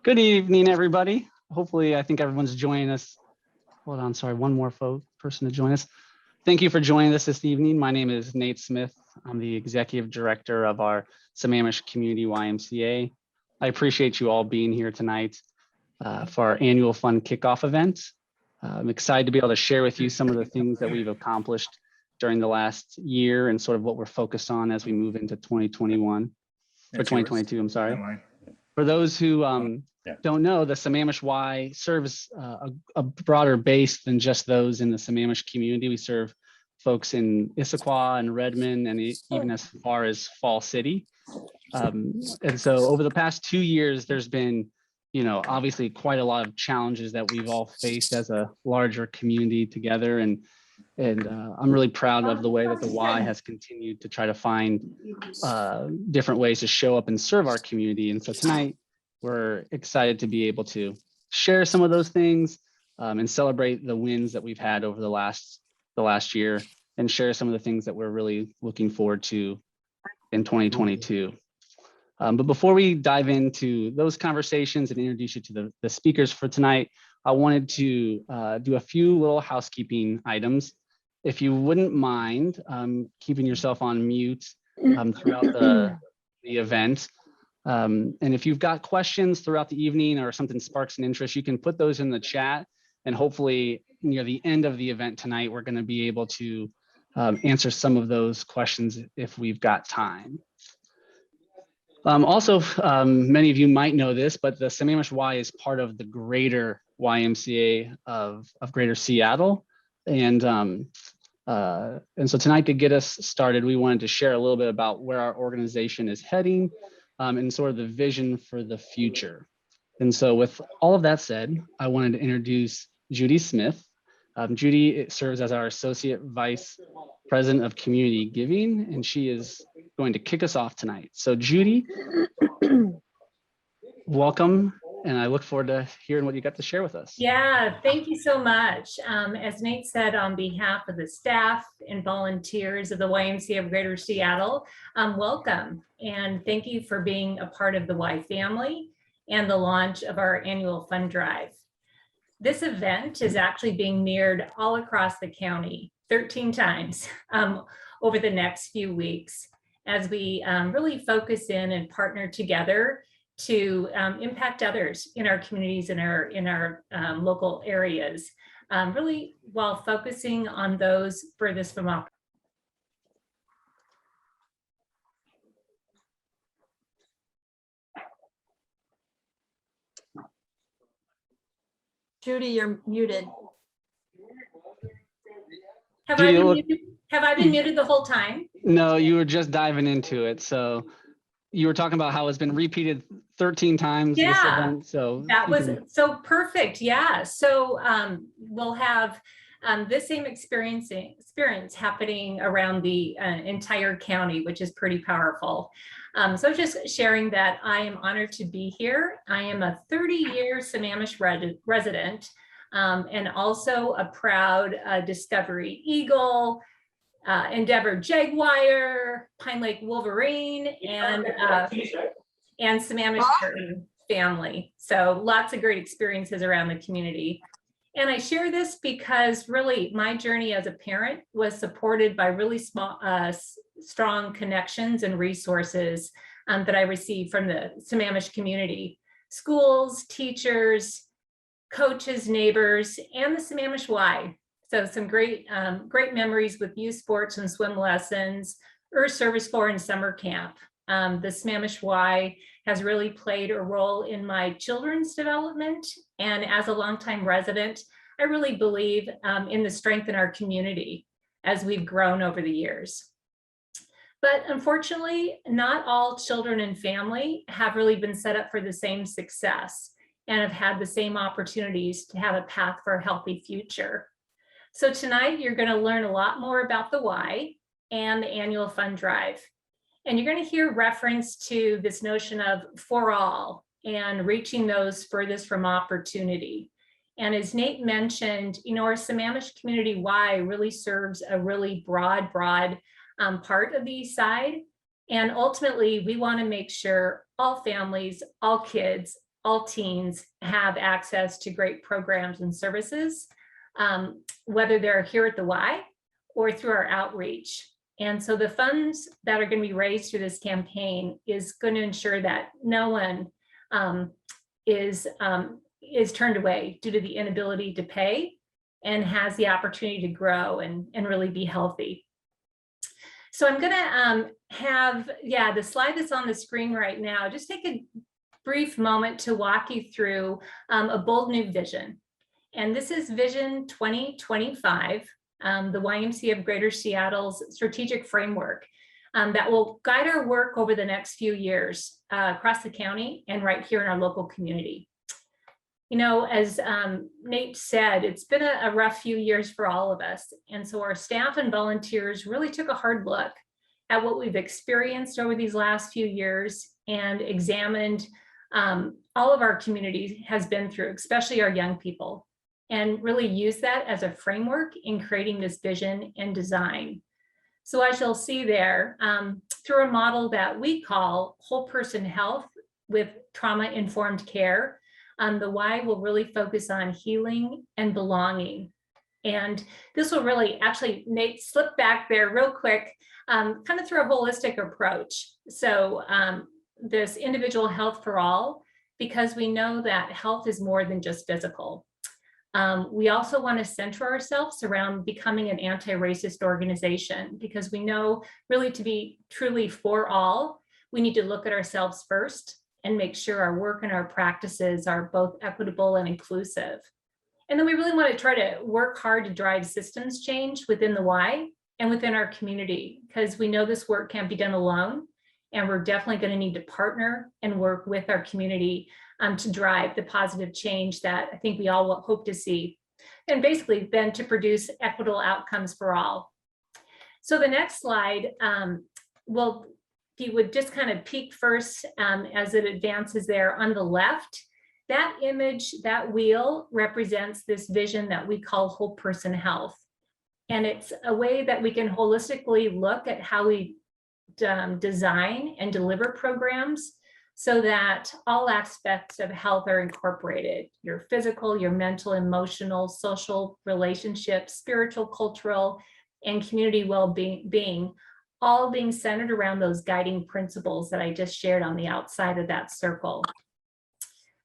Good evening, everybody. Hopefully, I think everyone's joining us. Hold on, sorry, one more person to join us. Thank you for joining us this evening. My name is Nate Smith. I'm the Executive Director of our Sammamish Community YMCA. I appreciate you all being here tonight for our annual fun kickoff event. I'm excited to be able to share with you some of the things that we've accomplished during the last year and sort of what we're focused on as we move into 2021 or 2022, I'm sorry. For those who don't know, the Sammamish Y serves a broader base than just those in the Sammamish community. We serve folks in Issaquah and Redmond and even as far as Fall City. And so over the past 2 years, there's been, obviously quite a lot of challenges that we've all faced as a larger community together. And I'm really proud of the way that the Y has continued to try to find different ways to show up and serve our community. And so tonight, we're excited to be able to share some of those things and celebrate the wins that we've had over the last year and share some of the things that we're really looking forward to in 2022. But before we dive into those conversations and introduce you to the speakers for tonight, I wanted to do a few little housekeeping items. If you wouldn't mind keeping yourself on mute throughout the event. And if you've got questions throughout the evening or something sparks an interest, you can put those in the chat. And hopefully near the end of the event tonight, we're going to be able to answer some of those questions if we've got time. Also, many of you might know this, but the Sammamish Y is part of the greater YMCA of Greater Seattle. And so tonight, to get us started, we wanted to share a little bit about where our organization is heading and sort of the vision for the future. And so with all of that said, I wanted to introduce Judy Smith. Judy serves as our Associate Vice President of Community Giving, and she is going to kick us off tonight. So Judy, welcome. And I look forward to hearing what you got to share with us. Yeah, thank you so much. As Nate said, on behalf of the staff and volunteers of the YMCA of Greater Seattle, welcome. And thank you for being a part of the Y family and the launch of our annual fund drive. This event is actually being mirrored all across the county 13 times over the next few weeks as we really focus in and partner together to impact others in our communities and in our local areas, really while focusing on those furthest from opportunity. Judy, you're muted. Have I been muted the whole time? No, you were just diving into it. So you were talking about how it's been repeated 13 times. Yeah, this event, so that was so perfect. Yeah, so we'll have this same experience happening around the entire county, which is pretty powerful. So just sharing that I am honored to be here. I am a 30-year Sammamish resident and also a proud Discovery Eagle, Endeavor Jaguar, Pine Lake Wolverine, and Sammamish family. So lots of great experiences around the community. And I share this because really my journey as a parent was supported by really strong connections and resources that I received from the Sammamish community, schools, teachers, coaches, neighbors, and the Sammamish Y. So some great memories with youth sports and swim lessons, Earth Service Corps and summer camp. The Sammamish Y has really played a role in my children's development. And as a longtime resident, I really believe in the strength in our community as we've grown over the years. But unfortunately, not all children and family have really been set up for the same success and have had the same opportunities to have a path for a healthy future. So tonight, you're going to learn a lot more about the Y and the annual fund drive. And you're going to hear reference to this notion of for all and reaching those furthest from opportunity. And as Nate mentioned, our Sammamish Community Y really serves a really broad part of the East Side. And ultimately, we want to make sure all families, all kids, all teens have access to great programs and services, whether they're here at the Y or through our outreach. And so the funds that are going to be raised through this campaign is going to ensure that no one is turned away due to the inability to pay, and has the opportunity to grow and really be healthy. So I'm going to have, the slide that's on the screen right now, just take a brief moment to walk you through a bold new vision. And this is Vision 2025, the YMCA of Greater Seattle's strategic framework that will guide our work over the next few years across the county and right here in our local community. You know, as Nate said, it's been a rough few years for all of us. And so our staff and volunteers really took a hard look at what we've experienced over these last few years and examined all of our community has been through, especially our young people, and really used that as a framework in creating this vision and design. So as you'll see there, through a model that we call whole person health with trauma-informed care, the Y will really focus on healing and belonging. And this will really, actually, Nate, slip back there real quick, kind of through a holistic approach. So this individual health for all, because we know that health is more than just physical. We also want to center ourselves around becoming an anti-racist organization, because we know really to be truly for all, we need to look at ourselves first and make sure our work and our practices are both equitable and inclusive. And then we really want to try to work hard to drive systems change within the Y and within our community, because we know this work can't be done alone. And we're definitely going to need to partner and work with our community to drive the positive change that I think we all hope to see. And basically then to produce equitable outcomes for all. So the next slide, if you would just kind of peek first as it advances there on the left, that image, that wheel represents this vision that we call whole person health. And it's a way that we can holistically look at how we design and deliver programs so that all aspects of health are incorporated: your physical, your mental, emotional, social, relationships, spiritual, cultural, and community well-being, all being centered around those guiding principles that I just shared on the outside of that circle.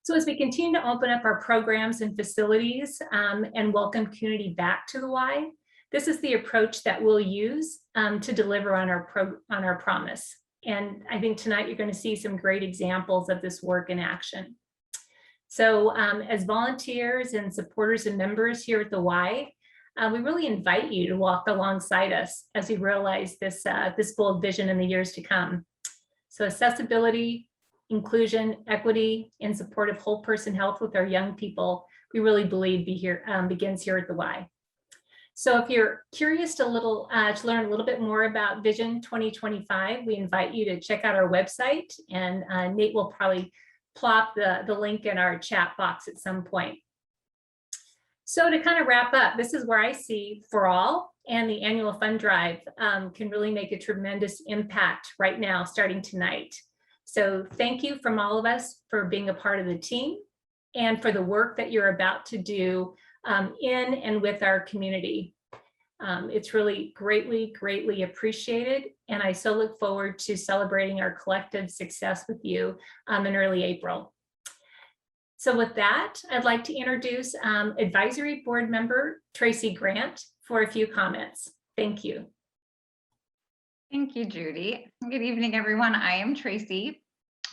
So as we continue to open up our programs and facilities and welcome community back to the Y, this is the approach that we'll use to deliver on our promise. And I think tonight you're going to see some great examples of this work in action. So as volunteers and supporters and members here at the Y, we really invite you to walk alongside us as we realize this bold vision in the years to come. So accessibility, inclusion, equity, and support of whole person health with our young people, we really believe begins here at the Y. So if you're curious to learn a little bit more about Vision 2025, we invite you to check out our website, and Nate will probably plop the link in our chat box at some point. So to kind of wrap up, this is where I see For All and the annual fund drive can really make a tremendous impact right now, starting tonight. So thank you from all of us for being a part of the team and for the work that you're about to do in and with our community. It's really greatly appreciated. And I so look forward to celebrating our collective success with you in early April. So with that, I'd like to introduce Advisory Board Member Tracy Grant for a few comments. Thank you. Thank you, Judy. Good evening, everyone. I am Tracy,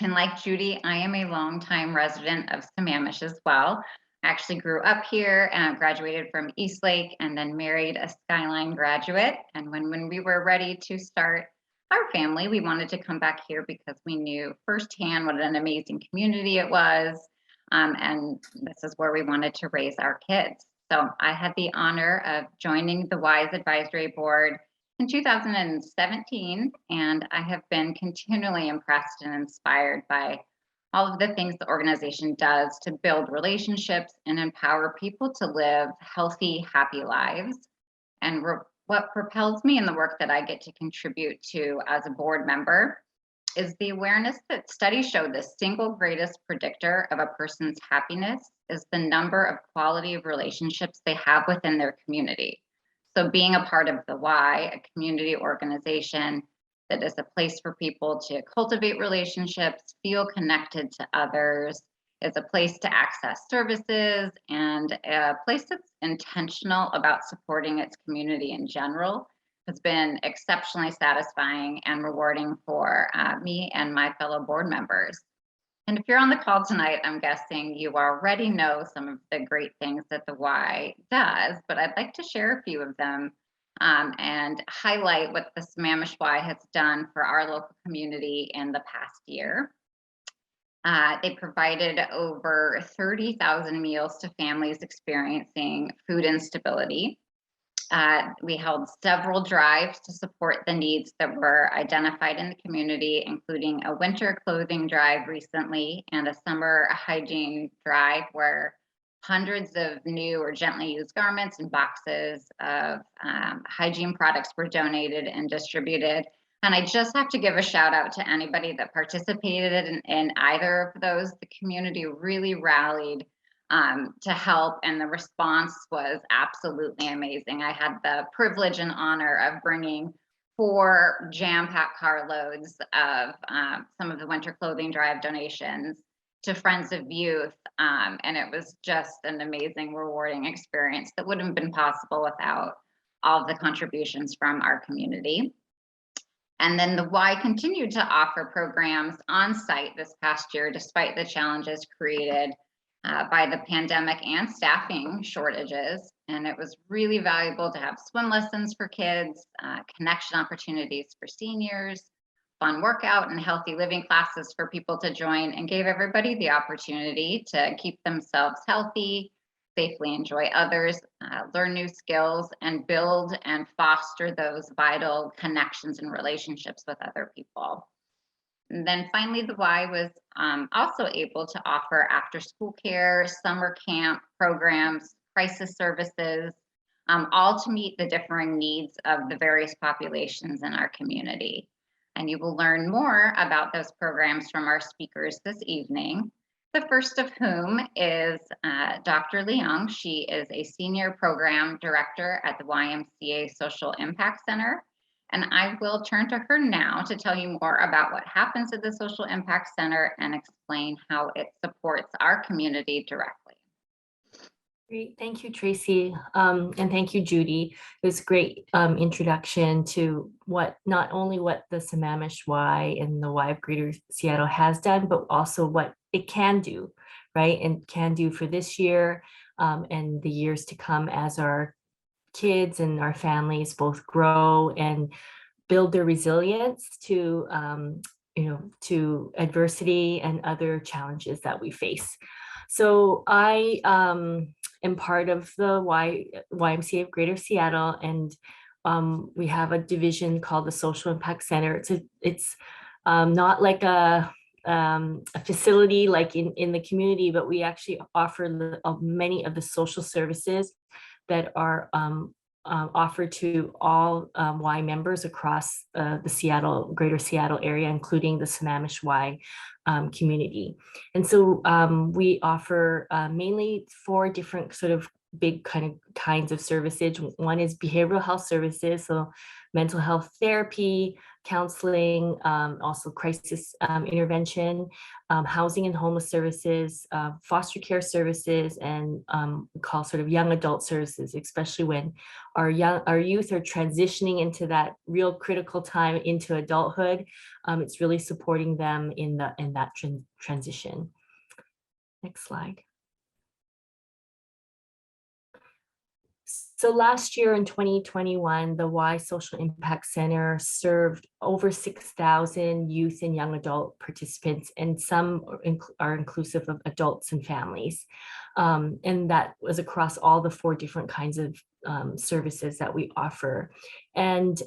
and like Judy, I am a longtime resident of Sammamish as well. I actually grew up here and graduated from Eastlake and then married a Skyline graduate. And when we were ready to start our family, we wanted to come back here because we knew firsthand what an amazing community it was. And this is where we wanted to raise our kids. So I had the honor of joining the WISE Advisory Board in 2017, and I have been continually impressed and inspired by all of the things the organization does to build relationships and empower people to live healthy, happy lives. And what propels me in the work that I get to contribute to as a board member is the awareness that studies show the single greatest predictor of a person's happiness is the number of quality of relationships they have within their community. So being a part of the Y, a community organization that is a place for people to cultivate relationships, feel connected to others, is a place to access services, and a place that's intentional about supporting its community in general, has been exceptionally satisfying and rewarding for me and my fellow board members. And if you're on the call tonight, I'm guessing you already know some of the great things that the Y does, but I'd like to share a few of them and highlight what the Sammamish Y has done for our local community in the past year. They provided over 30,000 meals to families experiencing food instability. We held several drives to support the needs that were identified in the community, including a winter clothing drive recently and a summer hygiene drive where hundreds of new or gently used garments and boxes of hygiene products were donated and distributed. And I just have to give a shout out to anybody that participated in either of those. The community really rallied to help, and the response was absolutely amazing. I had the privilege and honor of bringing 4 jam-packed carloads of some of the winter clothing drive donations to Friends of Youth, and it was just an amazing, rewarding experience that wouldn't have been possible without all of the contributions from our community. And then the Y continued to offer programs on site this past year, despite the challenges created by the pandemic and staffing shortages. And it was really valuable to have swim lessons for kids, connection opportunities for seniors, fun workout and healthy living classes for people to join, and gave everybody the opportunity to keep themselves healthy, safely enjoy others, learn new skills, and build and foster those vital connections and relationships with other people. And then finally, the Y was also able to offer after school care, summer camp programs, crisis services, all to meet the differing needs of the various populations in our community. And you will learn more about those programs from our speakers this evening. The first of whom is Dr. Leong. She is a senior program director at the YMCA Social Impact Center. And I will turn to her now to tell you more about what happens at the Social Impact Center and explain how it supports our community directly. Great, thank you, Tracy, and thank you, Judy. It was a great introduction to not only what the Sammamish Y and the Y of Greater Seattle has done, but also what it can do, right? And can do for this year and the years to come as our kids and our families both grow and build their resilience to to adversity and other challenges that we face. So I am part of the YMCA of Greater Seattle, and we have a division called the Social Impact Center. It's not like a facility like in the community, but we actually offer many of the social services that are offered to all Y members across the Greater Seattle area, including the Sammamish Y community. And so we offer mainly 4 different sort of big kinds of services. One is behavioral health services, so mental health therapy, counseling, also crisis intervention, housing and homeless services, foster care services, and we call sort of young adult services, especially when our youth are transitioning into that real critical time into adulthood. It's really supporting them in that transition. Next slide. So last year in 2021, the Y Social Impact Center served over 6,000 youth and young adult participants, and some are inclusive of adults and families. And that was across all the 4 different kinds of services that we offer. And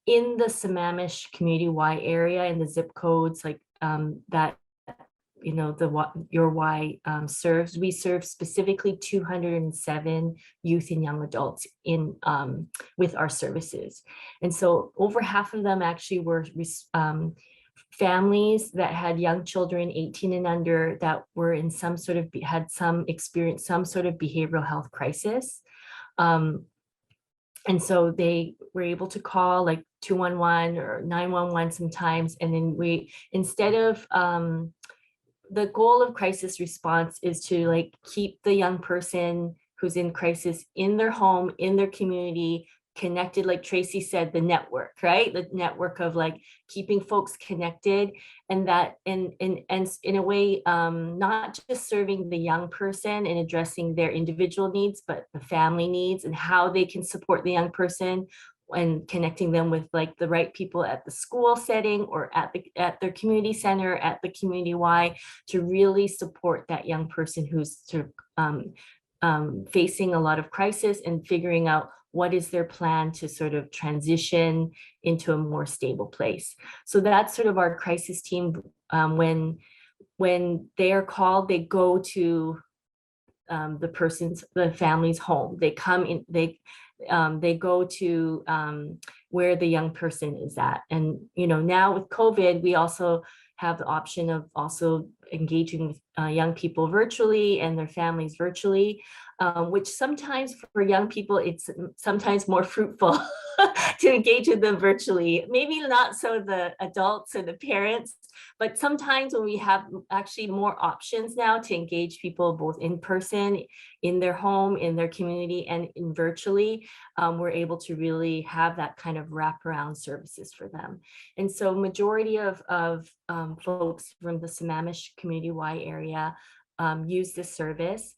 in the Sammamish Community Y area, in the zip codes like that, your Y serves, we serve specifically 207 youth and young adults with our services. And so over half of them actually were families that had young children 18 and under that were in some sort of, had some experience, some sort of behavioral health crisis. And so they were able to call like 211 or 911 sometimes. And then we, instead of, the goal of crisis response is to like keep the young person who's in crisis in their home, in their community, connected, like Tracy said, the network, right? The network of like keeping folks connected, and that and in a way, not just serving the young person and addressing their individual needs, but the family needs and how they can support the young person, and connecting them with like the right people at the school setting or at their community center, at the community Y, to really support that young person who's sort of facing a lot of crisis and figuring out what is their plan to sort of transition into a more stable place. So that's sort of our crisis team. When they are called, they go to the family's home. They come in, they go to where the young person is at. And, you know, now with COVID, we also have the option of also engaging with young people virtually and their families virtually, which sometimes for young people, it's sometimes more fruitful to engage with them virtually. Maybe not so the adults or the parents, but sometimes when we have actually more options now to engage people both in person, in their home, in their community, and in virtually, we're able to really have that kind of wraparound services for them. And so majority of folks from the Sammamish Community Y area use this service.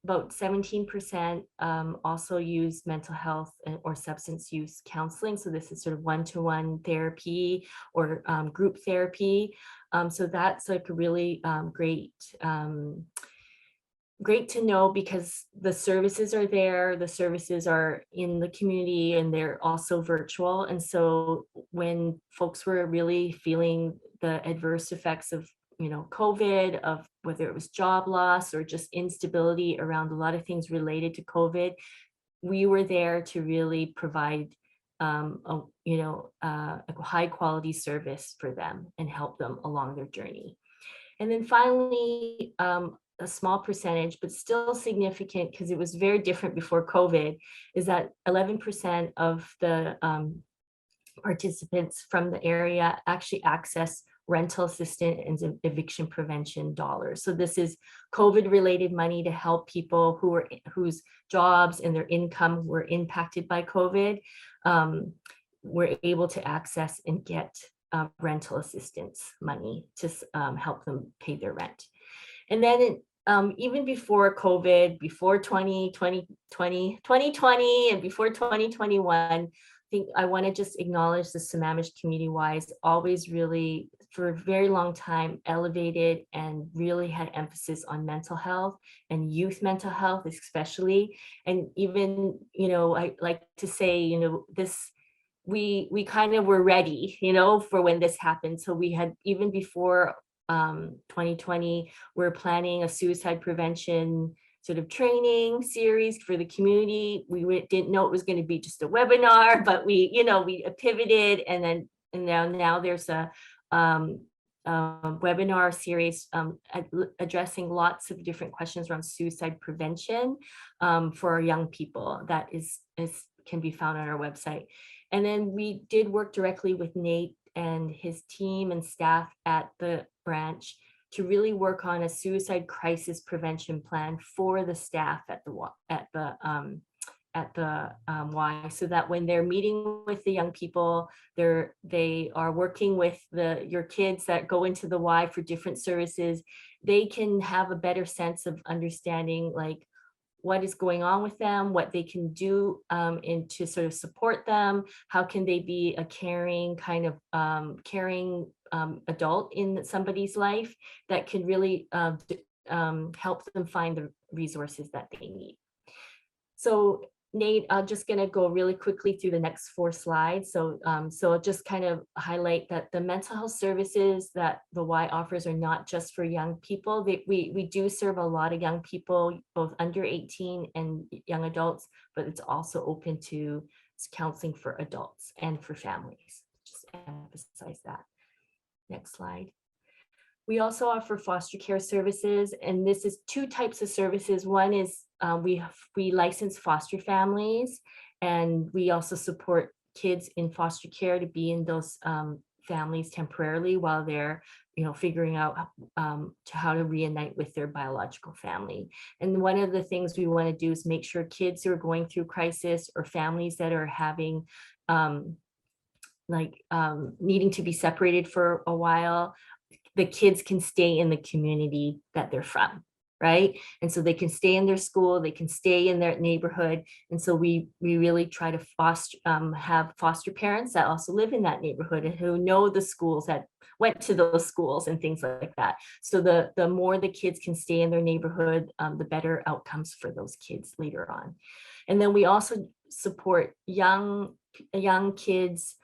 About 17% also use mental health or substance use counseling. So this is sort of one-to-one therapy or group therapy. So that's like a really great to know, because the services are there, the services are in the community, and they're also virtual. And so when folks were really feeling the adverse effects of, you know, COVID, of whether it was job loss or just instability around a lot of things related to COVID, we were there to really provide a high quality service for them and help them along their journey. And then finally, a small percentage, but still significant because it was very different before COVID, is that 11% of the participants from the area actually access rental assistance and eviction prevention dollars. So this is COVID related money to help people whose jobs and their income were impacted by COVID, were able to access and get rental assistance money to help them pay their rent. And then even before COVID, before 2020 and before 2021, I think I want to just acknowledge the Sammamish Community Y always really, for a very long time, elevated and really had emphasis on mental health and youth mental health, especially. And even, you know, I like to say, you know, we kind of were ready, you know, for when this happened. So we had, even before 2020, we're planning a suicide prevention sort of training series for the community. We didn't know it was going to be just a webinar, but we pivoted, and now there's a webinar series addressing lots of different questions around suicide prevention for our young people. That can be found on our website. And then we did work directly with Nate and his team and staff at the branch to really work on a suicide crisis prevention plan for the staff at the Y, so that when they're meeting with the young people, they are working with your kids that go into the Y for different services, they can have a better sense of understanding like what is going on with them, what they can do and to sort of support them, how can they be a caring kind of adult in somebody's life that can really help them find the resources that they need. So Nate, I'm just going to go really quickly through the next 4 slides. So I'll just kind of highlight that the mental health services that the Y offers are not just for young people. We do serve a lot of young people, both under 18 and young adults, but it's also open to counseling for adults and for families. just emphasize that. Next slide. We also offer foster care services, and this is two types of services. One is we license foster families, and we also support kids in foster care to be in those families temporarily while they're figuring out how to reunite with their biological family. And one of the things we want to do is make sure kids who are going through crisis or families that are having needing to be separated for a while, the kids can stay in the community that they're from, right? And so they can stay in their school, they can stay in their neighborhood. And so we really try to have foster parents that also live in that neighborhood and who know the schools, that went to those schools and things like that. So the more the kids can stay in their neighborhood, the better outcomes for those kids later on. And then we also support young kids,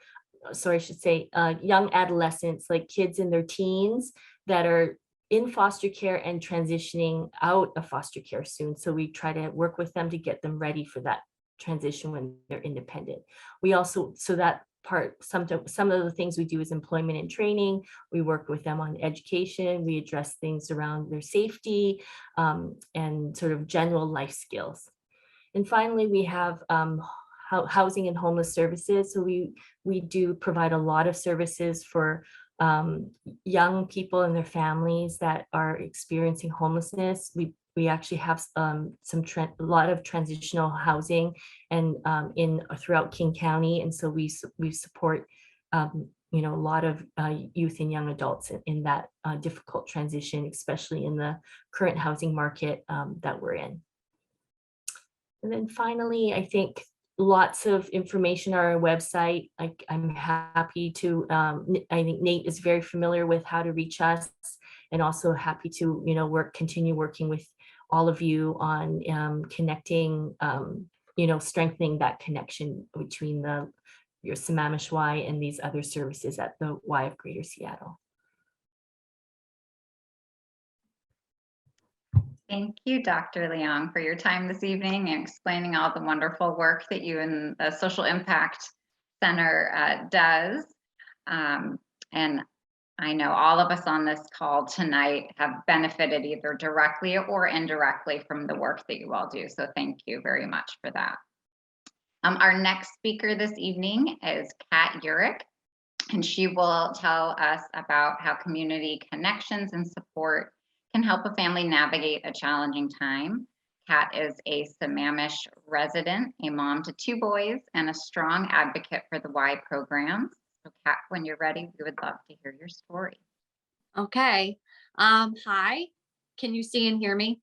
sorry, I should say young adolescents, like kids in their teens that are in foster care and transitioning out of foster care soon. So we try to work with them to get them ready for that transition when they're independent. We also, so that part, some of the things we do is employment and training. We work with them on education. We address things around their safety and sort of general life skills. And finally, we have housing and homeless services. So we do provide a lot of services for young people and their families that are experiencing homelessness. We actually have a lot of transitional housing and throughout King County, and so we support a lot of youth and young adults in that difficult transition, especially in the current housing market that we're in. And then finally, I think lots of information on our website. I'm happy to, I think Nate is very familiar with how to reach us, and also happy to, continue working with all of you on connecting, strengthening that connection between your Sammamish Y and these other services at the Y of Greater Seattle. Thank you, Dr. Leong, for your time this evening and explaining all the wonderful work that you and the Social Impact Center does. And I know all of us on this call tonight have benefited either directly or indirectly from the work that you all do. So thank you very much for that. Our next speaker this evening is Kat Urich, and she will tell us about how community connections and support can help a family navigate a challenging time. Kat is a Sammamish resident, a mom to 2 boys, and a strong advocate for the Y programs. So Kat, when you're ready, we would love to hear your story. Okay. Hi, can you see and hear me?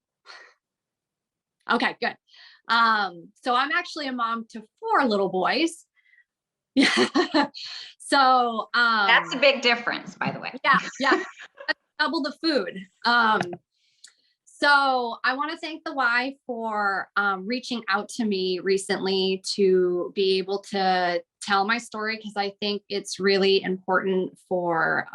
Okay, good. So I'm actually a mom to 4 little boys. So that's a big difference, by the way. Yeah. Double the food. So I want to thank the Y for reaching out to me recently to be able to tell my story, because I think it's really important for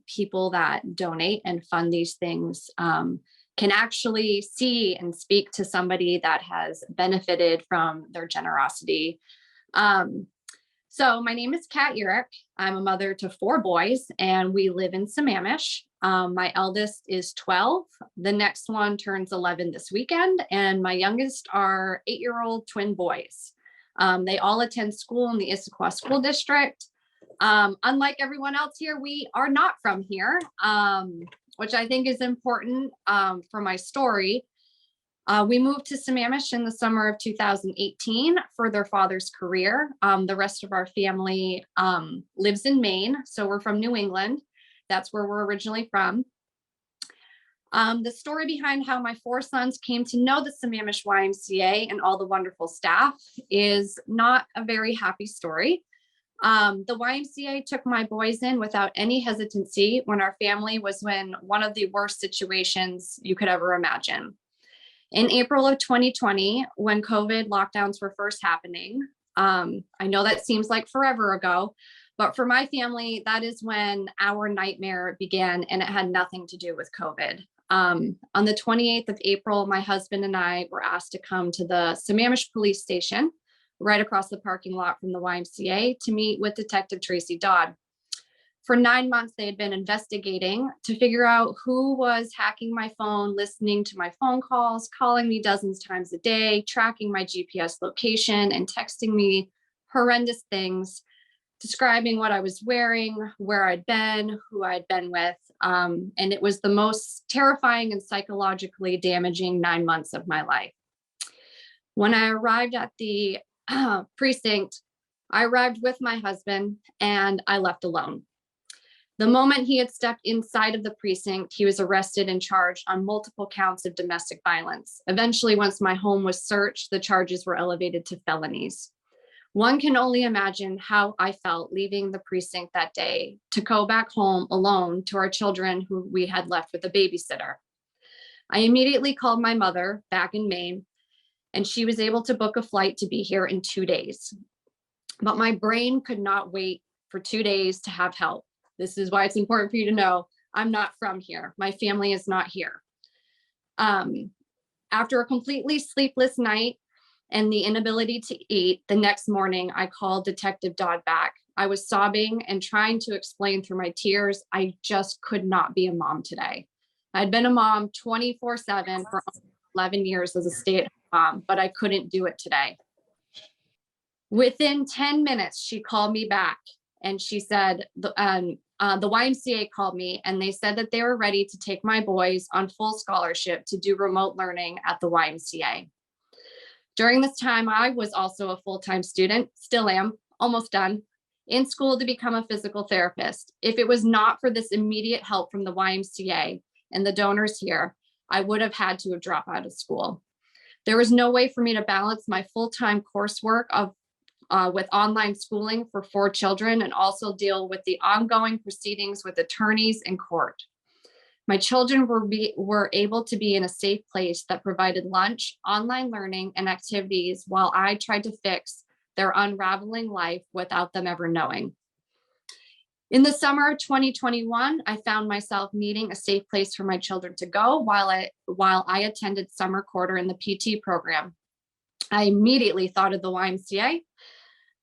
people that donate and fund these things can actually see and speak to somebody that has benefited from their generosity. So my name is Kat Urich. I'm a mother to 4 boys, and we live in Sammamish. My eldest is 12. The next one turns 11 this weekend, and my youngest are 8-year-old twin boys. They all attend school in the Issaquah School District. Unlike everyone else here, we are not from here, which I think is important for my story. We moved to Sammamish in the summer of 2018 for their father's career. The rest of our family lives in Maine, so we're from New England. That's where we're originally from. The story behind how my 4 sons came to know the Sammamish YMCA and all the wonderful staff is not a very happy story. The YMCA took my boys in without any hesitancy when our family was in one of the worst situations you could ever imagine. In April of 2020, when COVID lockdowns were first happening, I know that seems like forever ago, but for my family, that is when our nightmare began, and it had nothing to do with COVID. On the 28th of April, my husband and I were asked to come to the Sammamish police station, right across the parking lot from the YMCA to meet with Detective Tracy Dodd. For 9 months, they had been investigating to figure out who was hacking my phone, listening to my phone calls, calling me dozens of times a day, tracking my GPS location, and texting me horrendous things, describing what I was wearing, where I'd been, who I'd been with. And it was the most terrifying and psychologically damaging 9 months of my life. When I arrived at the precinct, I arrived with my husband and I left alone. The moment he had stepped inside of the precinct, he was arrested and charged on multiple counts of domestic violence. Eventually, once my home was searched, the charges were elevated to felonies. One can only imagine how I felt leaving the precinct that day to go back home alone to our children who we had left with a babysitter. I immediately called my mother back in Maine, and she was able to book a flight to be here in 2 days. But my brain could not wait for 2 days to have help. This is why it's important for you to know I'm not from here. My family is not here. After a completely sleepless night and the inability to eat, the next morning I called Detective Dodd back. I was sobbing and trying to explain through my tears, I just could not be a mom today. I'd been a mom 24/7 for 11 years as a stay-at-home mom, but I couldn't do it today. Within 10 minutes, she called me back and she said, the YMCA called me and they said that they were ready to take my boys on full scholarship to do remote learning at the YMCA. During this time, I was also a full-time student, still am, almost done, in school to become a physical therapist. If it was not for this immediate help from the YMCA and the donors here, I would have had to have dropped out of school. There was no way for me to balance my full-time coursework with online schooling for 4 children and also deal with the ongoing proceedings with attorneys and court. My children were able to be in a safe place that provided lunch, online learning, and activities while I tried to fix their unraveling life without them ever knowing. In the summer of 2021, I found myself needing a safe place for my children to go while I attended summer quarter in the PT program. I immediately thought of the YMCA.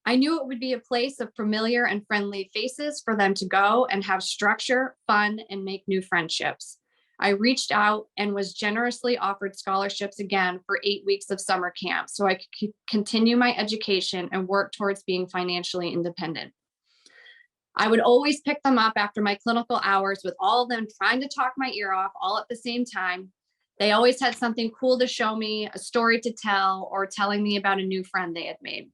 I knew it would be a place of familiar and friendly faces for them to go and have structure, fun, and make new friendships. I reached out and was generously offered scholarships again for 8 weeks of summer camp so I could continue my education and work towards being financially independent. I would always pick them up after my clinical hours with all of them trying to talk my ear off all at the same time. They always had something cool to show me, a story to tell, or telling me about a new friend they had made.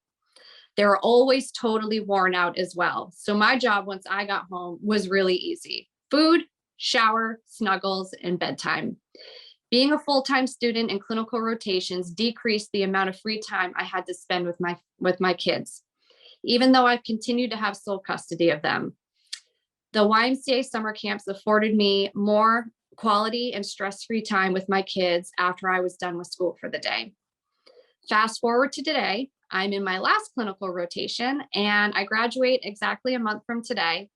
They were always totally worn out as well. So my job once I got home was really easy. Food, shower, snuggles, and bedtime. Being a full-time student in clinical rotations decreased the amount of free time I had to spend with my kids, even though I've continued to have sole custody of them. The YMCA summer camps afforded me more quality and stress-free time with my kids after I was done with school for the day. Fast forward to today, I'm in my last clinical rotation and I graduate exactly a month from today.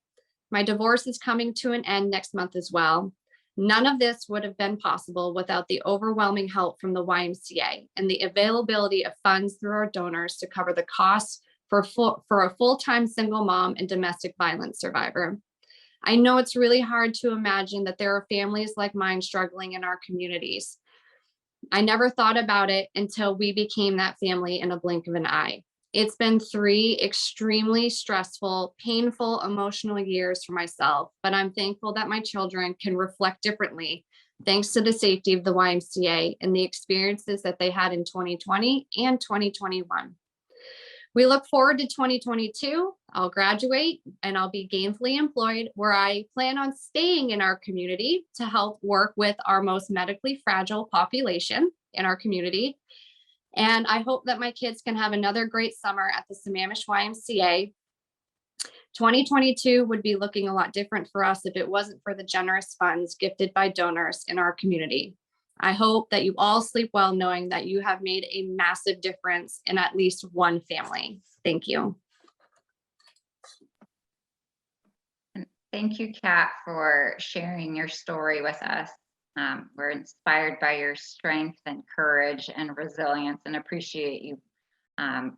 My divorce is coming to an end next month as well. None of this would have been possible without the overwhelming help from the YMCA and the availability of funds through our donors to cover the costs for a full-time single mom and domestic violence survivor. I know it's really hard to imagine that there are families like mine struggling in our communities. I never thought about it until we became that family in a blink of an eye. It's been 3 extremely stressful, painful, emotional years for myself, but I'm thankful that my children can reflect differently thanks to the safety of the YMCA and the experiences that they had in 2020 and 2021. We look forward to 2022. I'll graduate and I'll be gainfully employed where I plan on staying in our community to help work with our most medically fragile population in our community. And I hope that my kids can have another great summer at the Sammamish YMCA. 2022 would be looking a lot different for us if it wasn't for the generous funds gifted by donors in our community. I hope that you all sleep well knowing that you have made a massive difference in at least one family. Thank you. Thank you, Kat, for sharing your story with us. We're inspired by your strength and courage and resilience and appreciate you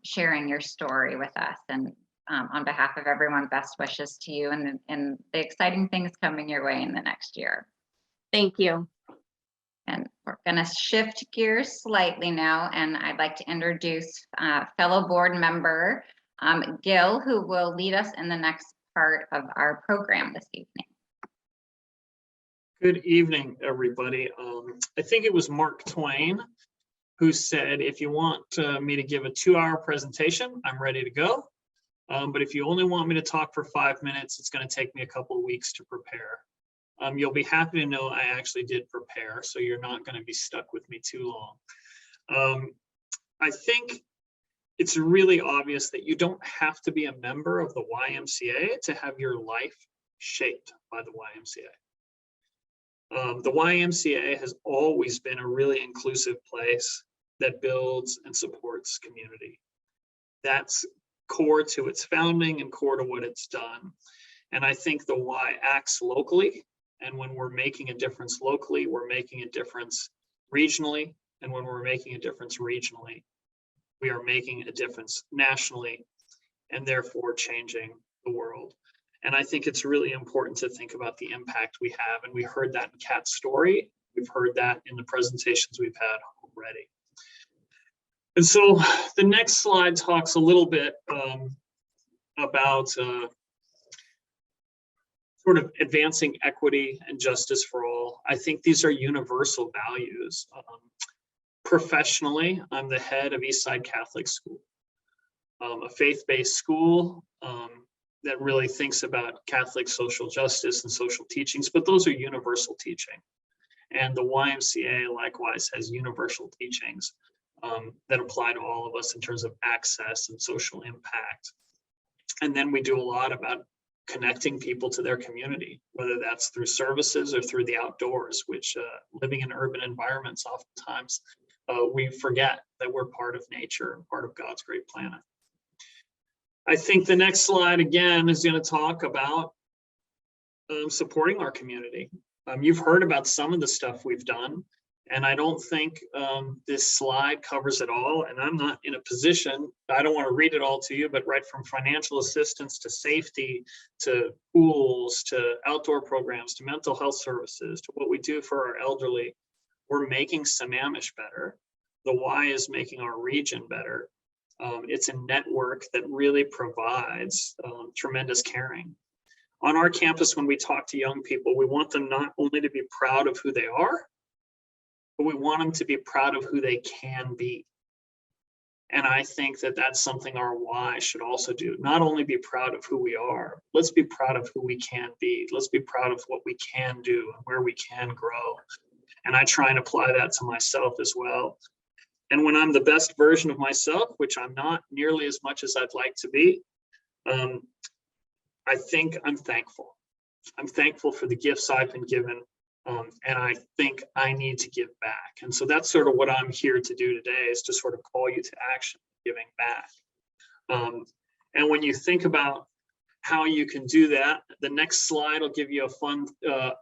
sharing your story with us. And on behalf of everyone, best wishes to you and the exciting things coming your way in the next year. Thank you. And we're going to shift gears slightly now, and I'd like to introduce fellow board member Gil, who will lead us in the next part of our program this evening. Good evening, everybody. I think it was Mark Twain who said, if you want me to give a 2-hour presentation, I'm ready to go. But if you only want me to talk for 5 minutes, it's going to take me a couple of weeks to prepare. You'll be happy to know I actually did prepare, so you're not going to be stuck with me too long. I think it's really obvious that you don't have to be a member of the YMCA to have your life shaped by the YMCA. The YMCA has always been a really inclusive place that builds and supports community. That's core to its founding and core to what it's done. And I think the Y acts locally. And when we're making a difference locally, we're making a difference regionally. And when we're making a difference regionally, we are making a difference nationally and therefore changing the world. And I think it's really important to think about the impact we have. And we heard that in Kat's story. We've heard that in the presentations we've had already. And so the next slide talks a little bit about sort of advancing equity and justice for all. I think these are universal values. Professionally, I'm the head of Eastside Catholic School, a faith-based school that really thinks about Catholic social justice and social teachings, but those are universal teaching. And the YMCA likewise has universal teachings that apply to all of us in terms of access and social impact. And then we do a lot about connecting people to their community, whether that's through services or through the outdoors, which living in urban environments, oftentimes we forget that we're part of nature and part of God's great planet. I think the next slide again is going to talk about supporting our community. You've heard about some of the stuff we've done, and I don't think this slide covers it all. And I'm not in a position, I don't want to read it all to you, but right from financial assistance to safety, to pools, to outdoor programs, to mental health services, to what we do for our elderly, we're making Sammamish better. The Y is making our region better. It's a network that really provides tremendous caring. On our campus, when we talk to young people, we want them not only to be proud of who they are, but we want them to be proud of who they can be. And I think that that's something our Y should also do. Not only be proud of who we are, let's be proud of who we can be. Let's be proud of what we can do and where we can grow. And I try and apply that to myself as well. And when I'm the best version of myself, which I'm not nearly as much as I'd like to be, I think I'm thankful. I'm thankful for the gifts I've been given, and I think I need to give back. And so that's sort of what I'm here to do today, is to sort of call you to action, giving back. And when you think about how you can do that, the next slide will give you a fun,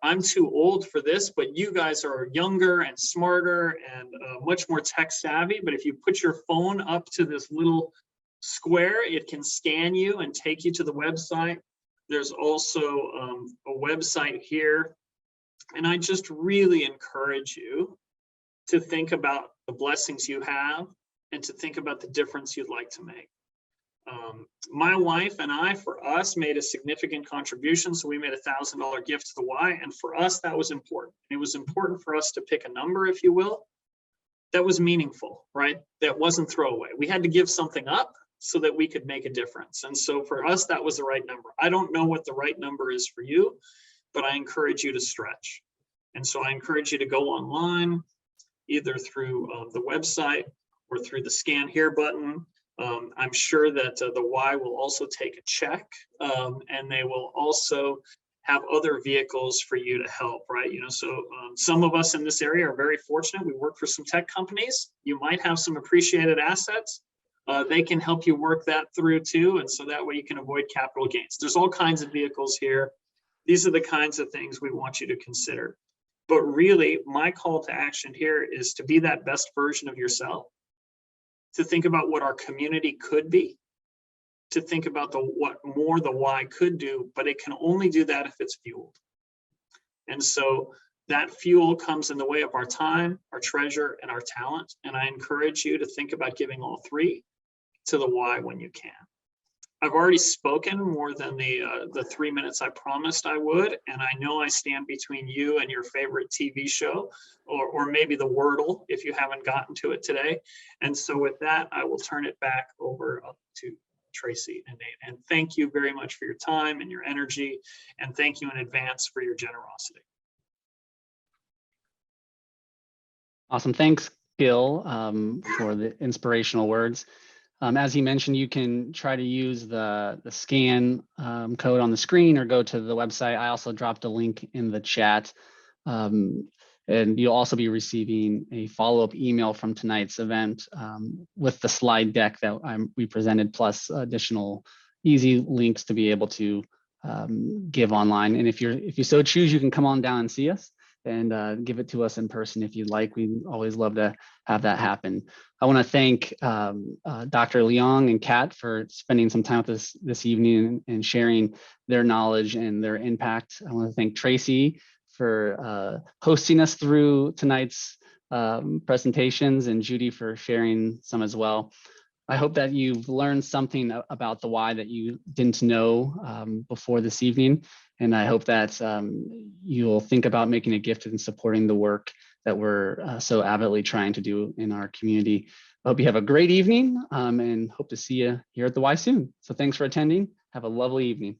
I'm too old for this, but you guys are younger and smarter and much more tech savvy. But if you put your phone up to this little square, it can scan you and take you to the website. There's also a website here. And I just really encourage you to think about the blessings you have and to think about the difference you'd like to make. My wife and I, for us, made a significant contribution. So we made a $1,000 gift to the Y. And for us, that was important. It was important for us to pick a number, if you will, that was meaningful, right? That wasn't throwaway. We had to give something up so that we could make a difference. And so for us, that was the right number. I don't know what the right number is for you, but I encourage you to stretch. And so I encourage you to go online, either through the website or through the scan here button. I'm sure that the Y will also take a check, and they will also have other vehicles for you to help, right? You know, so some of us in this area are very fortunate. We work for some tech companies. You might have some appreciated assets. They can help you work that through too. And so that way you can avoid capital gains. There's all kinds of vehicles here. These are the kinds of things we want you to consider. But really, my call to action here is to be that best version of yourself to think about what our community could be, to think about what more the why could do, but it can only do that if it's fueled. And so that fuel comes in the way of our time, our treasure, and our talent. And I encourage you to think about giving all three to the why when you can. I've already spoken more than the 3 minutes I promised I would, and I know I stand between you and your favorite TV show, or maybe the Wordle if you haven't gotten to it today. And so with that, I will turn it back over to Tracy and Nate. And thank you very much for your time and your energy, and thank you in advance for your generosity. Awesome. Thanks, Gil, for the inspirational words. As he mentioned, you can try to use the scan code on the screen or go to the website. I also dropped a link in the chat. And you'll also be receiving a follow-up email from tonight's event with the slide deck that we presented, plus additional easy links to be able to give online. And if you so choose, you can come on down and see us and give it to us in person if you'd like. We always love to have that happen. I want to thank Dr. Leong and Kat for spending some time with us this evening and sharing their knowledge and their impact. I want to thank Tracy for hosting us through tonight's presentations, and Judy for sharing some as well. I hope that you've learned something about the why that you didn't know before this evening. And I hope that you'll think about making a gift and supporting the work that we're so avidly trying to do in our community. I hope you have a great evening and hope to see you here at the Y soon. So thanks for attending. Have a lovely evening.